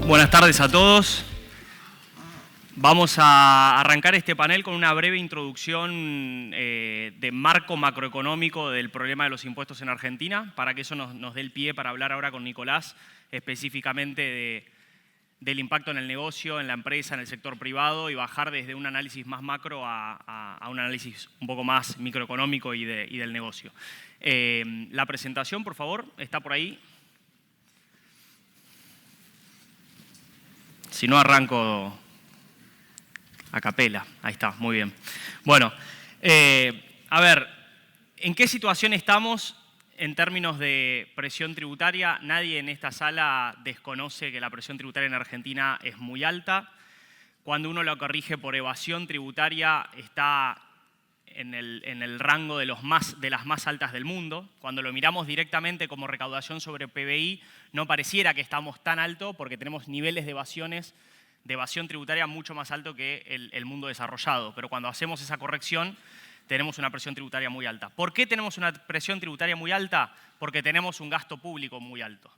Buenas tardes a todos. Vamos a arrancar este panel con una breve introducción de marco macroeconómico del problema de los impuestos en Argentina, para que eso nos dé el pie para hablar ahora con Nicolás específicamente del impacto en el negocio, en la empresa, en el sector privado y bajar desde un análisis más macro a un análisis un poco más microeconómico y del negocio. La presentación, por favor, está por ahí. Si no, arranco a capela. Ahí está, muy bien. Bueno, a ver, ¿en qué situación estamos en términos de presión tributaria? Nadie en esta sala desconoce que la presión tributaria en Argentina es muy alta. Cuando uno lo corrige por evasión tributaria, está en el rango de las más altas del mundo. Cuando lo miramos directamente como recaudación sobre PBI, no pareciera que estamos tan alto porque tenemos niveles de evasión tributaria mucho más alto que el mundo desarrollado. Pero cuando hacemos esa corrección, tenemos una presión tributaria muy alta. ¿Por qué tenemos una presión tributaria muy alta? Porque tenemos un gasto público muy alto.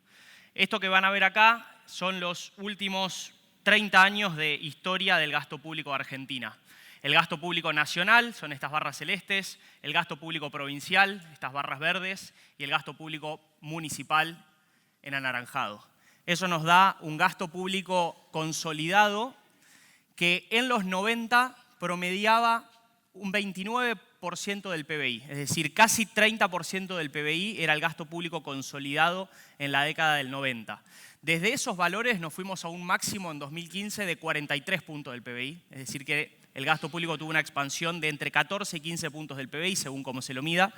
Esto que van a ver acá son los últimos 30 años de historia del gasto público de Argentina. El gasto público nacional son estas barras celestes, el gasto público provincial, estas barras verdes, y el gasto público municipal en anaranjado. Eso nos da un gasto público consolidado que en los 90 promediaba un 29% del PBI, es decir, casi 30% del PBI era el gasto público consolidado en la década del 90. Desde esos valores nos fuimos a un máximo en 2015 de 43 puntos del PBI, es decir que el gasto público tuvo una expansión de entre 14 y 15 puntos del PBI, según cómo se lo mida.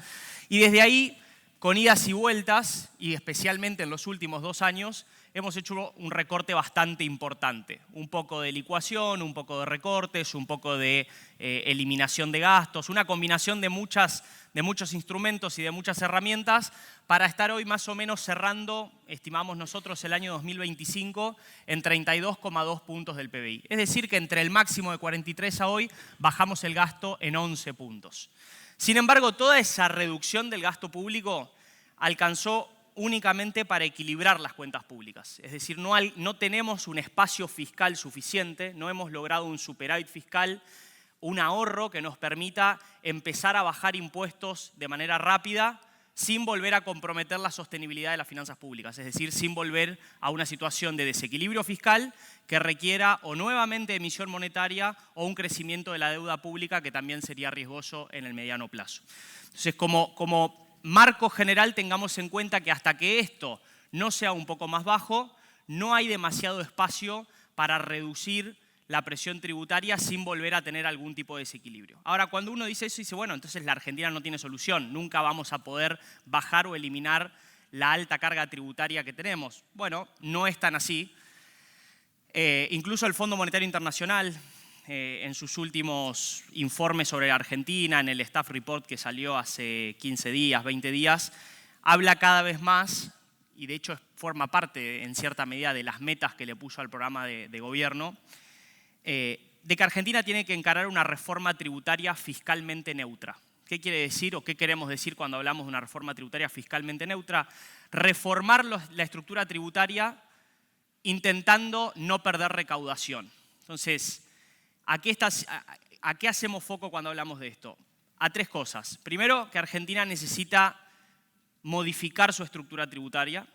Y desde ahí, con idas y vueltas, y especialmente en los últimos 2 años, hemos hecho un recorte bastante importante. Un poco de licuación, un poco de recortes, un poco de eliminación de gastos, una combinación de muchos instrumentos y de muchas herramientas para estar hoy más o menos cerrando, estimamos nosotros, el año 2025 en 32,2 puntos del PBI. Es decir, que entre el máximo de 43 a hoy bajamos el gasto en 11 puntos. Sin embargo, toda esa reducción del gasto público alcanzó únicamente para equilibrar las cuentas públicas. Es decir, no tenemos un espacio fiscal suficiente, no hemos logrado un superávit fiscal, un ahorro que nos permita empezar a bajar impuestos de manera rápida sin volver a comprometer la sostenibilidad de las finanzas públicas, es decir, sin volver a una situación de desequilibrio fiscal que requiera o nuevamente emisión monetaria o un crecimiento de la deuda pública que también sería riesgoso en el mediano plazo. Entonces, como marco general, tengamos en cuenta que hasta que esto no sea un poco más bajo, no hay demasiado espacio para reducir la presión tributaria sin volver a tener algún tipo de desequilibrio. Ahora, cuando uno dice eso, dice, bueno, entonces la Argentina no tiene solución, nunca vamos a poder bajar o eliminar la alta carga tributaria que tenemos. Bueno, no es tan así. Incluso el Fondo Monetario Internacional, en sus últimos informes sobre Argentina, en el Staff Report que salió hace 15 días, 20 días, habla cada vez más, y de hecho forma parte en cierta medida de las metas que le puso al programa de gobierno, de que Argentina tiene que encarar una reforma tributaria fiscalmente neutra. ¿Qué quiere decir o qué queremos decir cuando hablamos de una reforma tributaria fiscalmente neutra? Reformar la estructura tributaria intentando no perder recaudación. Entonces, ¿a qué hacemos foco cuando hablamos de esto? A 3 cosas. Primero, que Argentina necesita modificar su estructura tributaria,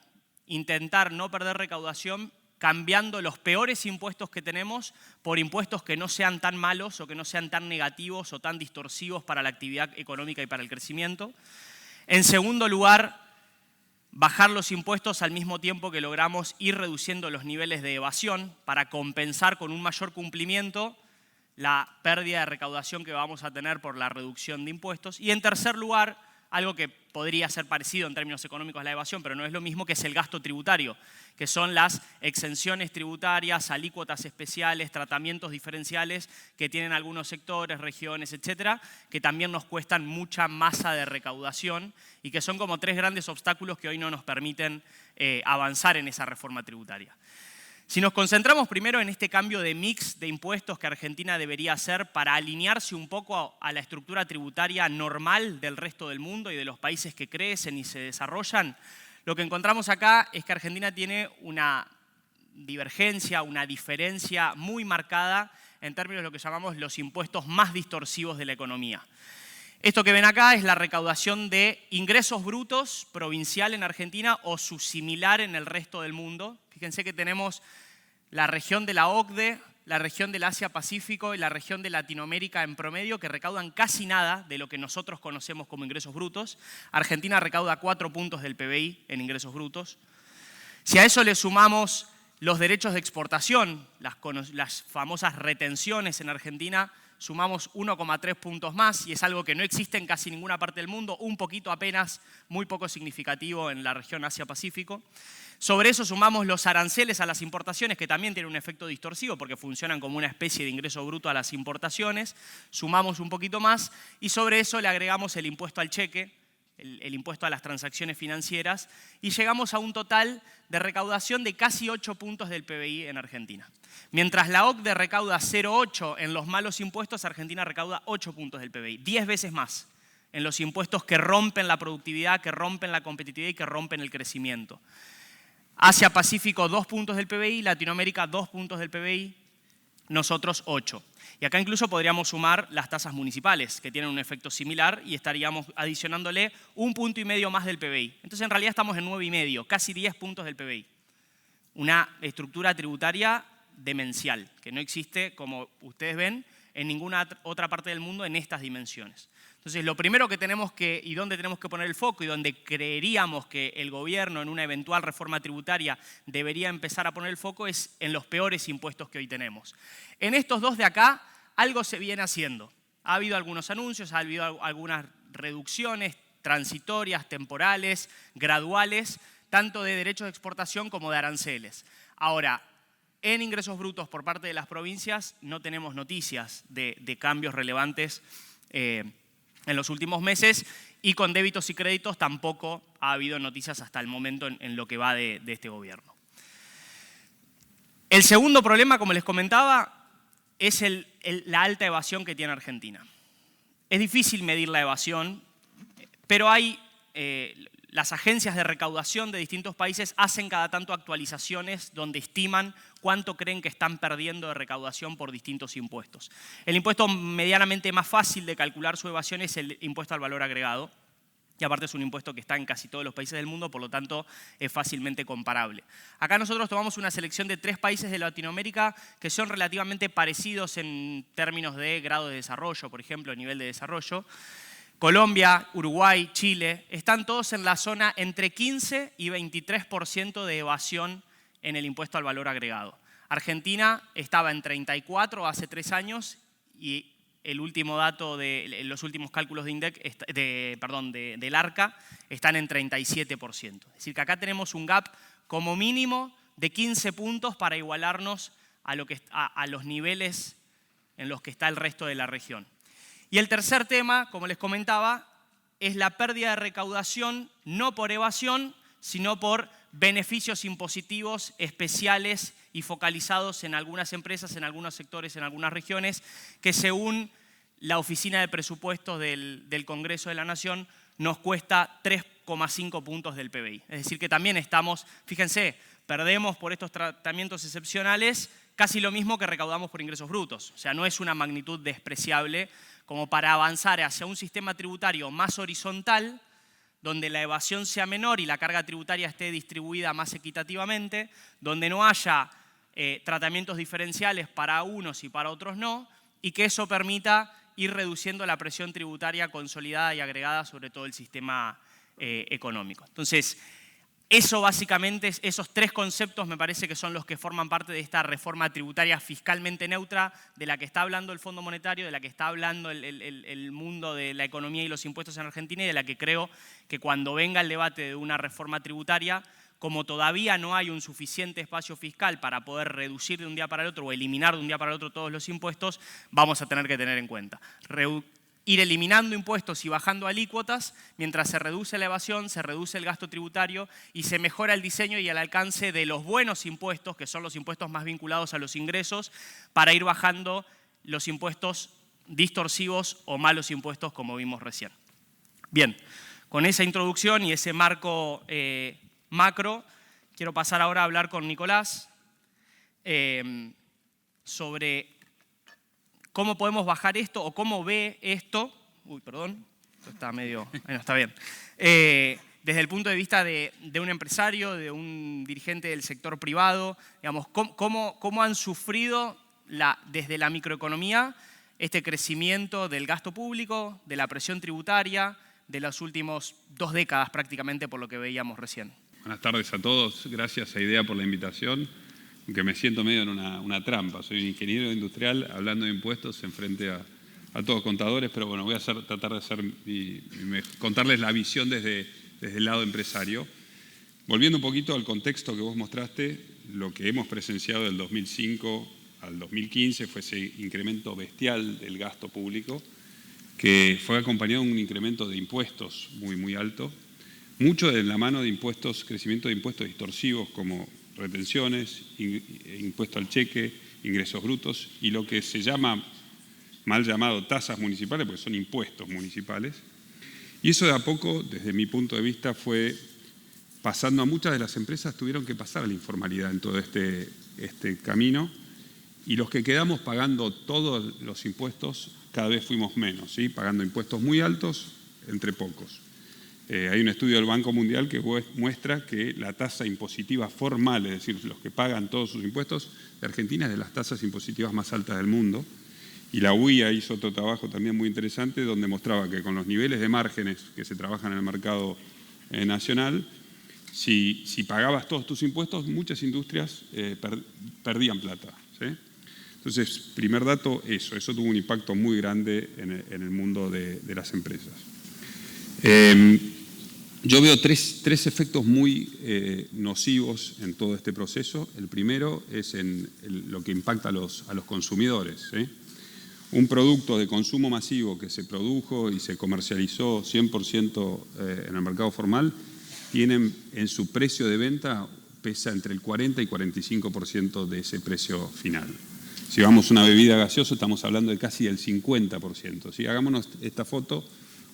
intentar no perder recaudación, cambiando los peores impuestos que tenemos por impuestos que no sean tan malos o que no sean tan negativos o tan distorsivos para la actividad económica y para el crecimiento. En segundo lugar, bajar los impuestos al mismo tiempo que logramos ir reduciendo los niveles de evasión para compensar con un mayor cumplimiento la pérdida de recaudación que vamos a tener por la reducción de impuestos. Y en tercer lugar, algo que podría ser parecido en términos económicos a la evasión, pero no es lo mismo, que es el gasto tributario, que son las exenciones tributarias, alícuotas especiales, tratamientos diferenciales que tienen algunos sectores, regiones, etcétera, que también nos cuestan mucha masa de recaudación y que son como 3 grandes obstáculos que hoy no nos permiten avanzar en esa reforma tributaria. Si nos concentramos primero en este cambio de mix de impuestos que Argentina debería hacer para alinearse un poco a la estructura tributaria normal del resto del mundo y de los países que crecen y se desarrollan, lo que encontramos acá es que Argentina tiene una divergencia, una diferencia muy marcada en términos de lo que llamamos los impuestos más distorsivos de la economía. Esto que ven acá es la recaudación de ingresos brutos provincial en Argentina o su similar en el resto del mundo. Fíjense que tenemos la región de la OCDE, la región del Asia-Pacífico y la región de Latinoamérica en promedio, que recaudan casi nada de lo que nosotros conocemos como ingresos brutos. Argentina recauda 4 puntos del PBI en ingresos brutos. Si a eso le sumamos los derechos de exportación, las famosas retenciones en Argentina, sumamos 1,3 puntos más, y es algo que no existe en casi ninguna parte del mundo, un poquito apenas, muy poco significativo en la región Asia-Pacífico. Sobre eso sumamos los aranceles a las importaciones, que también tienen un efecto distorsivo porque funcionan como una especie de ingreso bruto a las importaciones, sumamos un poquito más, y sobre eso le agregamos el impuesto al cheque, el impuesto a las transacciones financieras, y llegamos a un total de recaudación de casi 8 puntos del PBI en Argentina. Mientras la OCDE recauda 0,8 en los malos impuestos, Argentina recauda 8 puntos del PBI, 10 veces más en los impuestos que rompen la productividad, que rompen la competitividad y que rompen el crecimiento. Asia-Pacífico 2 puntos del PBI, Latinoamérica 2 puntos del PBI, nosotros 8. Y acá incluso podríamos sumar las tasas municipales, que tienen un efecto similar, y estaríamos adicionándole 1,5 puntos más del PBI. Entonces en realidad estamos en 9,5, casi 10 puntos del PBI. Una estructura tributaria demencial, que no existe, como ustedes ven, en ninguna otra parte del mundo en estas dimensiones. Entonces, lo primero que tenemos y donde tenemos que poner el foco y donde creeríamos que el gobierno en una eventual reforma tributaria debería empezar a poner el foco es en los peores impuestos que hoy tenemos. En estos dos de acá, algo se viene haciendo. Ha habido algunos anuncios, ha habido algunas reducciones transitorias, temporales, graduales, tanto de derechos de exportación como de aranceles. Ahora, en ingresos brutos por parte de las provincias no tenemos noticias de cambios relevantes en los últimos meses, y con débitos y créditos tampoco ha habido noticias hasta el momento en lo que va de este gobierno. El segundo problema, como les comentaba, es la alta evasión que tiene Argentina. Es difícil medir la evasión, pero las agencias de recaudación de distintos países hacen cada tanto actualizaciones donde estiman cuánto creen que están perdiendo de recaudación por distintos impuestos. El impuesto medianamente más fácil de calcular su evasión es el impuesto al valor agregado, y aparte es un impuesto que está en casi todos los países del mundo, por lo tanto es fácilmente comparable. Acá nosotros tomamos una selección de 3 países de Latinoamérica que son relativamente parecidos en términos de grado de desarrollo, por ejemplo, nivel de desarrollo. Colombia, Uruguay, Chile, están todos en la zona entre 15 y 23% de evasión en el impuesto al valor agregado. Argentina estaba en 34 hace 3 años, y el último dato de los últimos cálculos del ARCA están en 37%. Es decir, que acá tenemos un gap como mínimo de 15 puntos para igualarnos a los niveles en los que está el resto de la región. Y el tercer tema, como les comentaba, es la pérdida de recaudación no por evasión, sino por beneficios impositivos especiales y focalizados en algunas empresas, en algunos sectores, en algunas regiones, que según la Oficina de Presupuestos del Congreso de la Nación nos cuesta 3,5 puntos del PBI. Es decir, que también estamos, fíjense, perdemos por estos tratamientos excepcionales casi lo mismo que recaudamos por ingresos brutos. O sea, no es una magnitud despreciable como para avanzar hacia un sistema tributario más horizontal, donde la evasión sea menor y la carga tributaria esté distribuida más equitativamente, donde no haya tratamientos diferenciales para unos y para otros no, y que eso permita ir reduciendo la presión tributaria consolidada y agregada sobre todo el sistema económico. Entonces, eso básicamente, esos 3 conceptos me parece que son los que forman parte de esta reforma tributaria fiscalmente neutra de la que está hablando el Fondo Monetario, de la que está hablando el mundo de la economía y los impuestos en Argentina, y de la que creo que cuando venga el debate de una reforma tributaria, como todavía no hay un suficiente espacio fiscal para poder reducir de un día para el otro o eliminar de un día para el otro todos los impuestos, vamos a tener que tener en cuenta. Ir eliminando impuestos y bajando alícuotas, mientras se reduce la evasión, se reduce el gasto tributario y se mejora el diseño y el alcance de los buenos impuestos, que son los impuestos más vinculados a los ingresos, para ir bajando los impuestos distorsivos o malos impuestos, como vimos recién. Bien, con esa introducción y ese marco macro, quiero pasar ahora a hablar con Nicolás, sobre cómo podemos bajar esto o cómo ve esto. Uy, perdón, esto está medio... Bueno, está bien. Desde el punto de vista de un empresario, de un dirigente del sector privado, digamos, cómo han sufrido desde la microeconomía este crecimiento del gasto público, de la presión tributaria, de las últimas 2 décadas prácticamente, por lo que veíamos recién. Buenas tardes a todos, gracias a IDEA por la invitación, aunque me siento medio en una trampa. Soy un ingeniero industrial hablando de impuestos en frente a todos contadores, pero bueno, voy a tratar de contarles la visión desde el lado empresario. Volviendo un poquito al contexto que vos mostraste, lo que hemos presenciado del 2005 al 2015 fue ese incremento bestial del gasto público, que fue acompañado de un incremento de impuestos muy alto, mucho de la mano de impuestos, crecimiento de impuestos distorsivos como retenciones, impuesto al cheque, ingresos brutos y lo que se llama, mal llamado, tasas municipales, porque son impuestos municipales. Y eso de a poco, desde mi punto de vista, fue pasando a muchas de las empresas, tuvieron que pasar a la informalidad en todo este camino. Y los que quedamos pagando todos los impuestos, cada vez fuimos menos, ¿sí? Pagando impuestos muy altos entre pocos. Hay un estudio del Banco Mundial que muestra que la tasa impositiva formal, es decir, los que pagan todos sus impuestos, de Argentina es de las tasas impositivas más altas del mundo. Y la UIA hizo otro trabajo también muy interesante donde mostraba que con los niveles de márgenes que se trabajan en el mercado nacional, si pagabas todos tus impuestos, muchas industrias perdían plata, ¿sí? Entonces, primer dato, eso tuvo un impacto muy grande en el mundo de las empresas. Yo veo tres efectos muy nocivos en todo este proceso. El primero es en lo que impacta a los consumidores, ¿sí? Un producto de consumo masivo que se produjo y se comercializó 100% en el mercado formal, tienen en su precio de venta, pesa entre el 40 y 45% de ese precio final. Si vamos a una bebida gaseosa, estamos hablando de casi el 50%. ¿Sí? Hagámonos esta foto,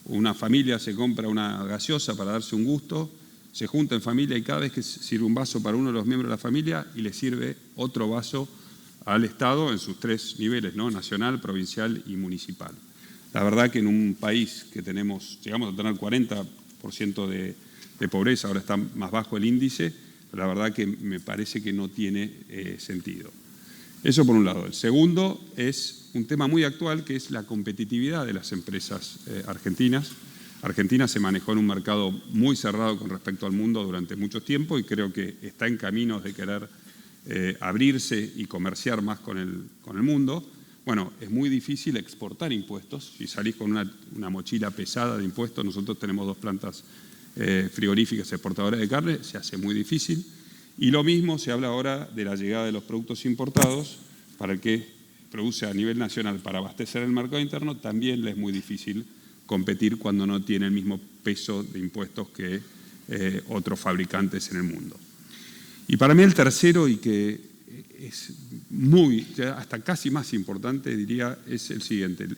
una familia se compra una gaseosa para darse un gusto, se junta en familia y cada vez que sirve un vaso para uno de los miembros de la familia y le sirve otro vaso al Estado en sus 3 niveles, ¿no? Nacional, provincial y municipal. La verdad que en un país que llegamos a tener 40% de pobreza, ahora está más bajo el índice, pero la verdad que me parece que no tiene sentido. Eso por un lado. El segundo es un tema muy actual que es la competitividad de las empresas argentinas. Argentina se manejó en un mercado muy cerrado con respecto al mundo durante mucho tiempo y creo que está en caminos de querer abrirse y comerciar más con el mundo. Bueno, es muy difícil exportar impuestos. Si salís con una mochila pesada de impuestos, nosotros tenemos 2 plantas frigoríficas exportadoras de carne, se hace muy difícil. Y lo mismo se habla ahora de la llegada de los productos importados, para el que produce a nivel nacional para abastecer el mercado interno, también le es muy difícil competir cuando no tiene el mismo peso de impuestos que otros fabricantes en el mundo. Y para mí el tercero, y que es hasta casi más importante, diría, es el siguiente.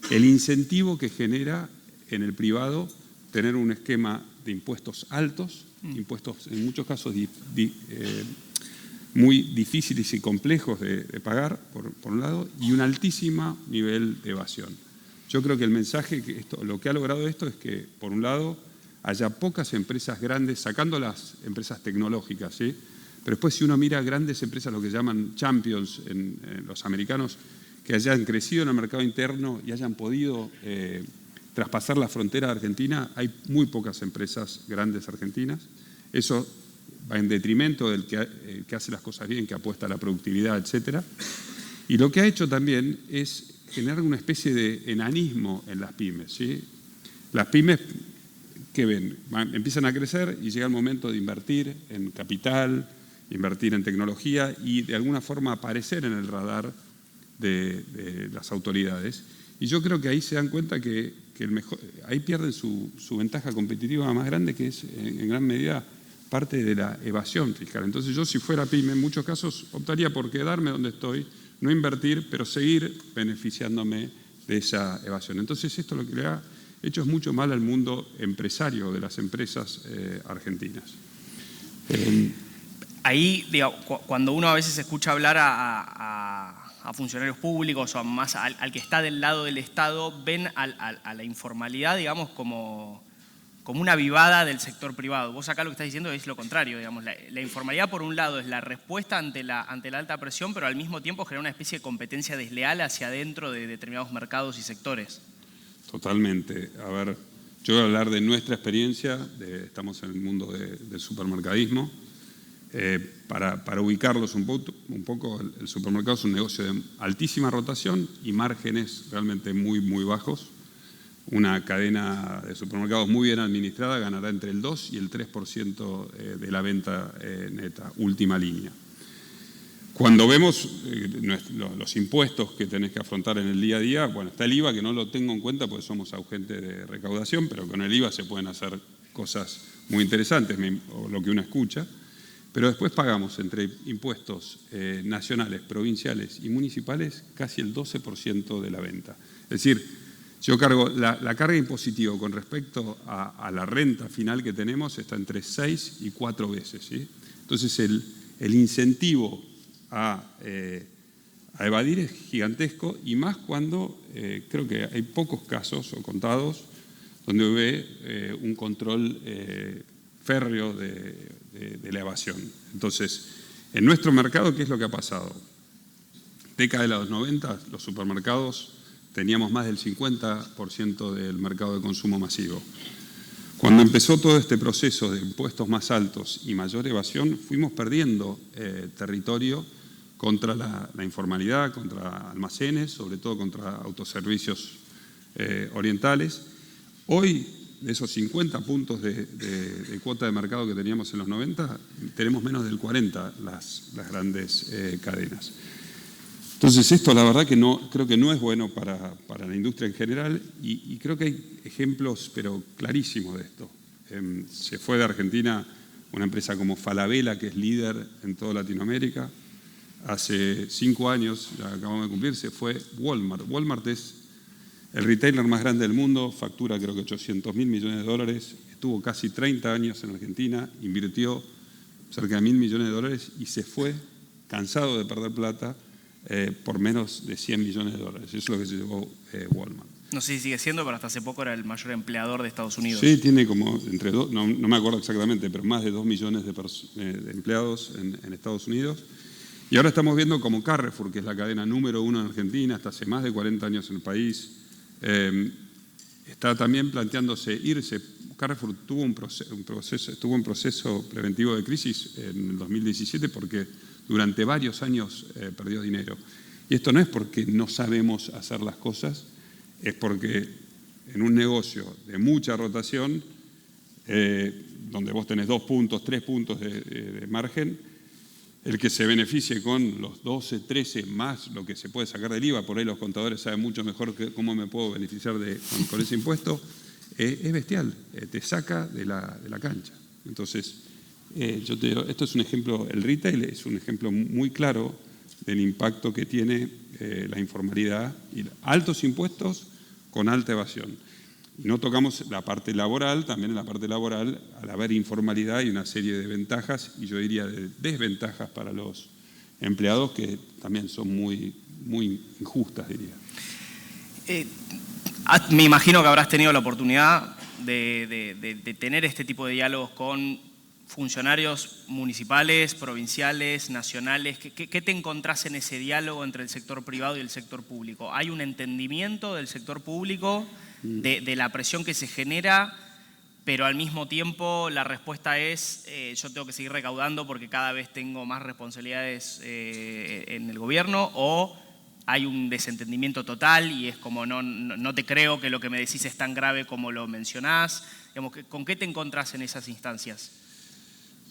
El incentivo que genera en el privado tener un esquema de impuestos altos, impuestos en muchos casos muy difíciles y complejos de pagar, por un lado, y un altísimo nivel de evasión. Yo creo que el mensaje, lo que ha logrado esto es que, por un lado, haya pocas empresas grandes, sacando las empresas tecnológicas, ¿sí? Pero después si uno mira grandes empresas, lo que llaman champions en los americanos, que hayan crecido en el mercado interno y hayan podido traspasar la frontera de Argentina, hay muy pocas empresas grandes argentinas. Eso va en detrimento del que hace las cosas bien, que apuesta a la productividad, etc. Y lo que ha hecho también es generar una especie de enanismo en las pymes, ¿sí? Las pymes, ¿qué ven? Empiezan a crecer y llega el momento de invertir en capital, invertir en tecnología y de alguna forma aparecer en el radar de las autoridades. Y yo creo que ahí se dan cuenta que ahí pierden su ventaja competitiva más grande, que es en gran medida parte de la evasión fiscal. Entonces yo, si fuera pyme, en muchos casos optaría por quedarme donde estoy, no invertir, pero seguir beneficiándome de esa evasión. Entonces esto lo que le ha hecho es mucho mal al mundo empresario de las empresas argentinas. Ahí, digamos, cuando uno a veces escucha hablar a funcionarios públicos o más al que está del lado del Estado, ven a la informalidad, digamos, como una avivada del sector privado. Vos acá lo que estás diciendo es lo contrario, digamos. La informalidad, por un lado, es la respuesta ante la alta presión, pero al mismo tiempo genera una especie de competencia desleal hacia adentro de determinados mercados y sectores. Totalmente. A ver, yo voy a hablar de nuestra experiencia, estamos en el mundo del supermercadismo. Para ubicarlos un poco, el supermercado es un negocio de altísima rotación y márgenes realmente muy, muy bajos. Una cadena de supermercados muy bien administrada ganará entre el 2 y el 3% de la venta neta, última línea. Cuando vemos los impuestos que tenés que afrontar en el día a día, bueno, está el IVA, que no lo tengo en cuenta porque somos agentes de recaudación, pero con el IVA se pueden hacer cosas muy interesantes, o lo que uno escucha. Pero después pagamos entre impuestos nacionales, provinciales y municipales casi el 12% de la venta. Es decir, yo cargo la carga impositiva con respecto a la renta final que tenemos está entre 6 y 4 veces. ¿Sí? Entonces el incentivo a evadir es gigantesco y más cuando creo que hay pocos casos o contados donde ve un control férreo de la evasión. Entonces, en nuestro mercado, ¿qué es lo que ha pasado? Década de los 90, los supermercados teníamos más del 50% del mercado de consumo masivo. Cuando empezó todo este proceso de impuestos más altos y mayor evasión, fuimos perdiendo territorio contra la informalidad, contra almacenes, sobre todo contra autoservicios orientales. Hoy, de esos 50 puntos de cuota de mercado que teníamos en los 90, tenemos menos del 40 las grandes cadenas. Entonces esto la verdad que creo que no es bueno para la industria en general y creo que hay ejemplos pero clarísimos de esto. Se fue de Argentina una empresa como Falabella, que es líder en toda Latinoamérica. Hace 5 años, ya acabamos de cumplir, se fue Walmart. Walmart es el retailer más grande del mundo, factura creo que 800.000 millones de dólares, estuvo casi 30 años en Argentina, invirtió cerca de 1.000 millones de dólares y se fue cansado de perder plata por menos de 100 millones de dólares. Eso es lo que se llevó Walmart. No sé si sigue siendo, pero hasta hace poco era el mayor empleador de Estados Unidos. Sí, tiene como entre dos, no me acuerdo exactamente, pero más de 2 millones de empleados en Estados Unidos. Y ahora estamos viendo como Carrefour, que es la cadena número 1 en Argentina, hasta hace más de 40 años en el país, está también planteándose irse. Carrefour estuvo en proceso preventivo de crisis en el 2017 porque durante varios años perdió dinero. Y esto no es porque no sabemos hacer las cosas, es porque en un negocio de mucha rotación, donde vos tenés 2 puntos, 3 puntos de margen, el que se beneficie con los 12, 13 más lo que se puede sacar del IVA, por ahí los contadores saben mucho mejor cómo me puedo beneficiar con ese impuesto, es bestial, te saca de la cancha. Entonces, yo te digo, esto es un ejemplo, el retail es un ejemplo muy claro del impacto que tiene la informalidad y altos impuestos con alta evasión. Y no tocamos la parte laboral, también en la parte laboral, al haber informalidad hay una serie de ventajas y yo diría de desventajas para los empleados que también son muy, muy injustas, diría. Me imagino que habrás tenido la oportunidad de tener este tipo de diálogos con funcionarios municipales, provinciales, nacionales. ¿Qué te encontrás en ese diálogo entre el sector privado y el sector público? ¿Hay un entendimiento del sector público de la presión que se genera, pero al mismo tiempo la respuesta es yo tengo que seguir recaudando porque cada vez tengo más responsabilidades en el gobierno, o hay un desentendimiento total y es como no te creo que lo que me decís es tan grave como lo mencionás? Digamos, ¿con qué te encontrás en esas instancias?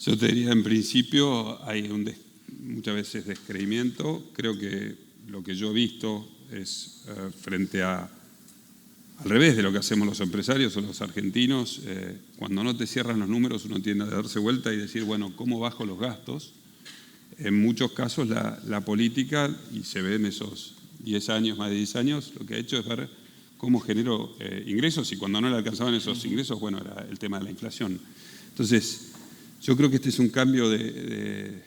Yo te diría, en principio, hay muchas veces descreimiento. Creo que lo que yo he visto es frente al revés de lo que hacemos los empresarios o los argentinos, cuando no te cierran los números uno tiende a darse vuelta y decir, bueno, ¿cómo bajo los gastos? En muchos casos la política, y se ve en esos 10 años, más de 10 años, lo que ha hecho es ver cómo genero ingresos y cuando no le alcanzaban esos ingresos, bueno, era el tema de la inflación. Entonces, Yo creo que este es un cambio de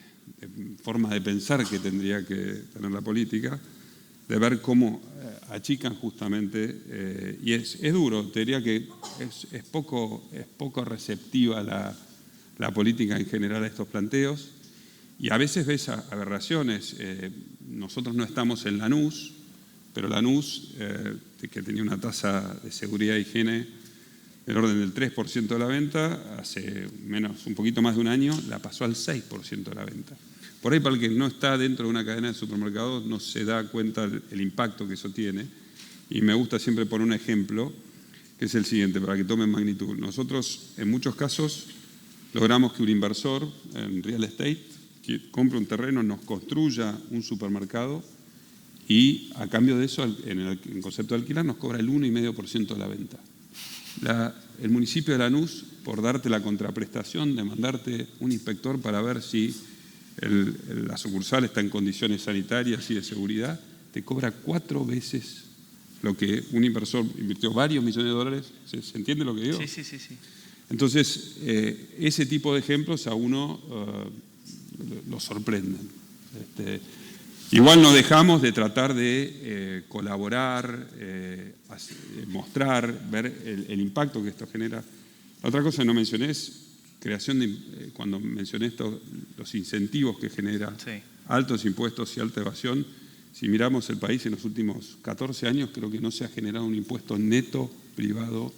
forma de pensar que tendría que tener la política, de ver cómo achican justamente, y es duro, te diría que es poco receptiva la política en general a estos planteos, y a veces ves aberraciones. Nosotros no estamos en Lanús, pero Lanús, que tenía una tasa de seguridad e higiene del orden del 3% de la venta, hace un poquito más de un año, la pasó al 6% de la venta. Por ahí, para el que no está dentro de una cadena de supermercados, no se da cuenta el impacto que eso tiene. Y me gusta siempre poner un ejemplo, que es el siguiente, para que tomen magnitud. Nosotros, en muchos casos, logramos que un inversor en real estate que compre un terreno, nos construya un supermercado y, a cambio de eso, en concepto de alquilar, nos cobra el 1,5% de la venta. El municipio de Lanús, por darte la contraprestación de mandarte un inspector para ver si la sucursal está en condiciones sanitarias y de seguridad, te cobra 4 veces lo que un inversor invirtió varios millones de dólares. ¿Se entiende lo que digo? Sí. Entonces, ese tipo de ejemplos a uno lo sorprenden. Igual no dejamos de tratar de colaborar, mostrar, ver el impacto que esto genera. La otra cosa que no mencioné es cuando mencioné esto, los incentivos que genera, sí, altos impuestos y alta evasión. Si miramos el país en los últimos 14 años, creo que no se ha generado un impuesto neto privado.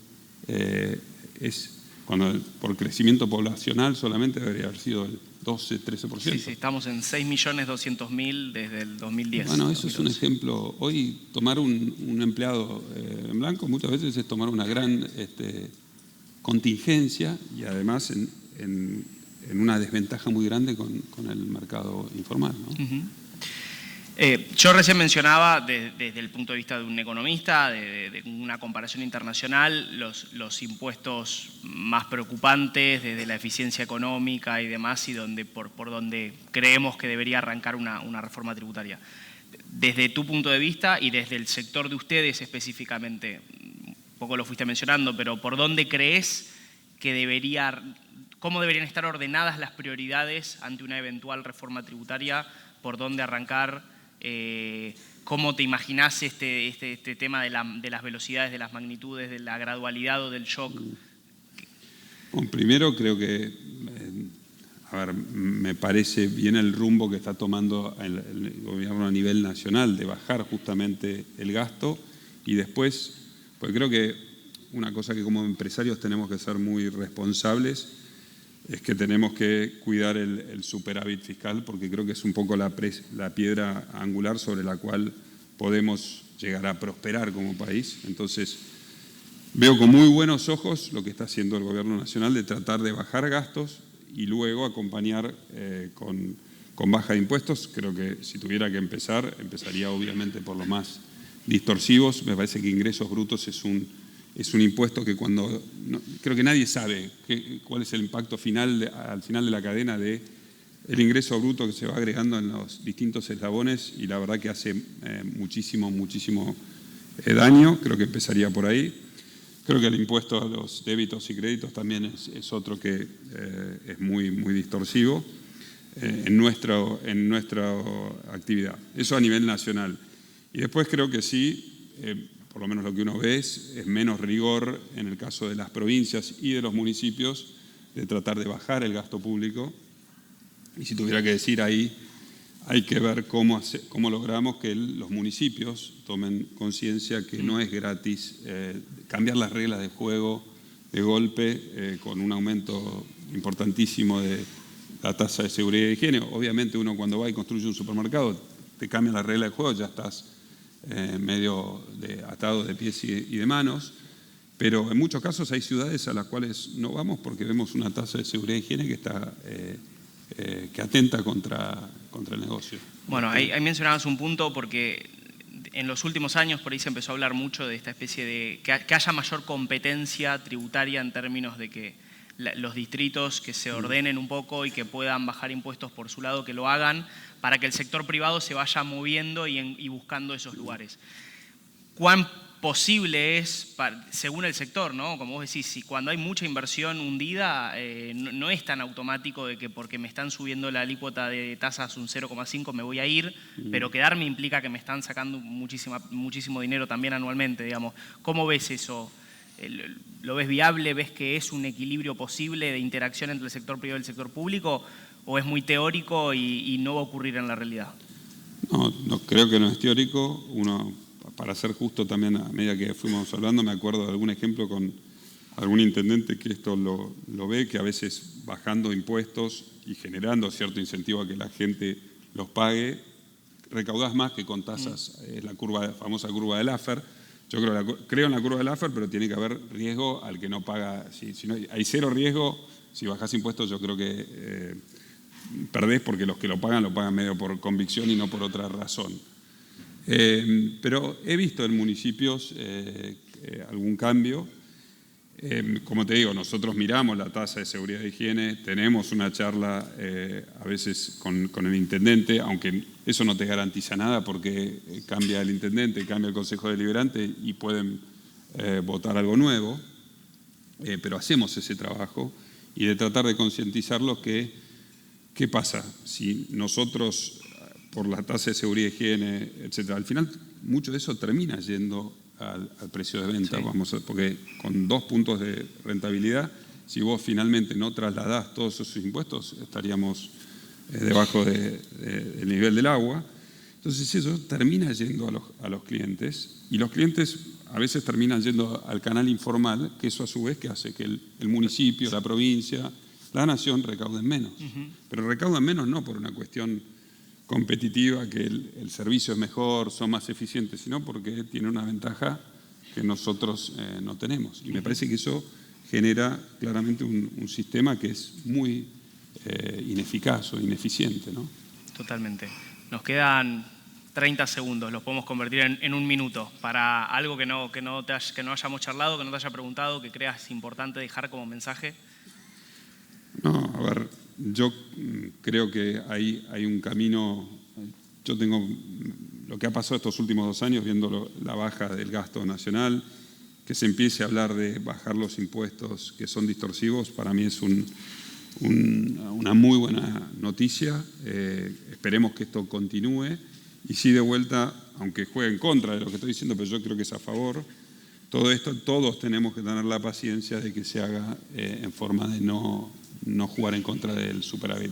Por crecimiento poblacional solamente debería haber sido el 12-13%. Sí, estamos en 6.200.000 desde el 2010. Bueno, eso 2012. Es un ejemplo. Hoy tomar un empleado en blanco muchas veces es tomar una gran contingencia, y además en una desventaja muy grande con el mercado informal, ¿no? Yo recién mencionaba, desde el punto de vista de un economista, de una comparación internacional, los impuestos más preocupantes, desde la eficiencia económica y demás, y por donde creemos que debería arrancar una reforma tributaria. Desde tu punto de vista y desde el sector de ustedes específicamente, un poco lo fuiste mencionando, pero ¿por dónde crees que cómo deberían estar ordenadas las prioridades ante una eventual reforma tributaria? ¿Por dónde arrancar? ¿Cómo te imaginás este tema de las velocidades, de las magnitudes, de la gradualidad o del shock? Bueno, primero creo que, me parece bien el rumbo que está tomando el gobierno a nivel nacional de bajar justamente el gasto, y después, pues creo que una cosa que como empresarios tenemos que ser muy responsables es que tenemos que cuidar el superávit fiscal, porque creo que es un poco la piedra angular sobre la cual podemos llegar a prosperar como país. Entonces, veo con muy buenos ojos lo que está haciendo el gobierno nacional de tratar de bajar gastos y luego acompañar con baja de impuestos. Creo que si tuviera que empezaría obviamente por los más distorsivos. Me parece que ingresos brutos es un impuesto que creo que nadie sabe cuál es el impacto al final de la cadena de el ingreso bruto que se va agregando en los distintos eslabones, y la verdad que hace muchísimo daño. Creo que empezaría por ahí. Creo que el impuesto a los débitos y créditos también es otro que es muy distorsivo en nuestra actividad. Eso a nivel nacional. Y después creo que sí, por lo menos lo que uno ve es menos rigor en el caso de las provincias y de los municipios de tratar de bajar el gasto público. Y si tuviera que decir ahí, hay que ver cómo logramos que los municipios tomen conciencia que no es gratis cambiar las reglas de juego de golpe con un aumento importantísimo de la tasa de seguridad y higiene. Obviamente uno cuando va y construye un supermercado te cambian las reglas de juego, ya estás medio atado de pies y de manos, pero en muchos casos hay ciudades a las cuales no vamos porque vemos una tasa de seguridad y higiene que atenta contra el negocio. Bueno, ahí mencionabas un punto, porque en los últimos años por ahí se empezó a hablar mucho de esta especie de que haya mayor competencia tributaria en términos de que los distritos que se ordenen un poco y que puedan bajar impuestos por su lado, que lo hagan, para que el sector privado se vaya moviendo y buscando esos lugares. ¿Cuán posible es, según el sector, ¿no? Como vos decís, si cuando hay mucha inversión hundida, no es tan automático de que porque me están subiendo la alícuota de tasas un 0,5 me voy a ir, pero quedarme implica que me están sacando muchísimo dinero también anualmente, digamos. ¿Cómo ves eso? ¿Lo ves viable? ¿Ves que es un equilibrio posible de interacción entre el sector privado y el sector público? ¿O es muy teórico y no va a ocurrir en la realidad? No, creo que no es teórico. Para ser justo también, a medida que fuimos hablando, me acuerdo de algún ejemplo con algún intendente que esto lo ve, que a veces bajando impuestos y generando cierto incentivo a que la gente los pague, recaudás más que con tasas. La famosa curva de Laffer. Yo creo en la curva de Laffer, pero tiene que haber riesgo al que no paga. Si no, hay cero riesgo, si bajás impuestos yo creo que perdés, porque los que lo pagan medio por convicción y no por otra razón. Pero he visto en municipios algún cambio. Como te digo, nosotros miramos la tasa de seguridad e higiene, tenemos una charla a veces con el intendente, aunque eso no te garantiza nada porque cambia el intendente, cambia el consejo deliberante y pueden votar algo nuevo, pero hacemos ese trabajo y de tratar de concientizarlos que ¿qué pasa si nosotros, por la tasa de seguridad e higiene, etcétera, al final mucho de eso termina yendo al precio de venta, sí. Porque con 2 puntos de rentabilidad, si vos finalmente no trasladás todos esos impuestos, estaríamos debajo del nivel del agua. Entonces eso termina yendo a los clientes, y los clientes a veces terminan yendo al canal informal, que eso a su vez que hace que el municipio, la provincia, la nación recauden menos. Pero recaudan menos no por una cuestión competitiva, que el servicio es mejor, son más eficientes, sino porque tiene una ventaja que nosotros no tenemos. Y me parece que eso genera claramente un sistema que es muy ineficaz o ineficiente, ¿no? Totalmente. Nos quedan 30 segundos, los podemos convertir en un minuto para algo que no hayamos charlado, que no te haya preguntado, que creas importante dejar como mensaje. No, a ver, yo creo que hay un camino. Yo tengo lo que ha pasado estos últimos 2 años, viendo la baja del gasto nacional, que se empiece a hablar de bajar los impuestos que son distorsivos, para mí es una muy buena noticia. Esperemos que esto continúe y sí, de vuelta, aunque juegue en contra de lo que estoy diciendo, pero yo creo que es a favor. Todo esto, todos tenemos que tener la paciencia de que se haga en forma de no jugar en contra del superávit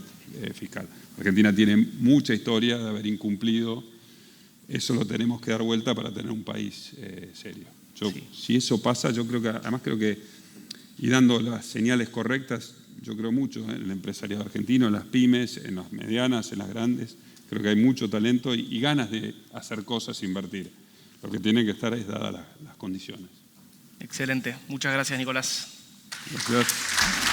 fiscal. Argentina tiene mucha historia de haber incumplido. Eso lo tenemos que dar vuelta para tener un país serio. Si eso pasa, yo creo que, además creo que, y dando las señales correctas, yo creo mucho en el empresariado argentino, en las pymes, en las medianas, en las grandes. Creo que hay mucho talento y ganas de hacer cosas, invertir. Lo que tiene que estar es dadas las condiciones. Excelente. Muchas gracias, Nicolás. Gracias.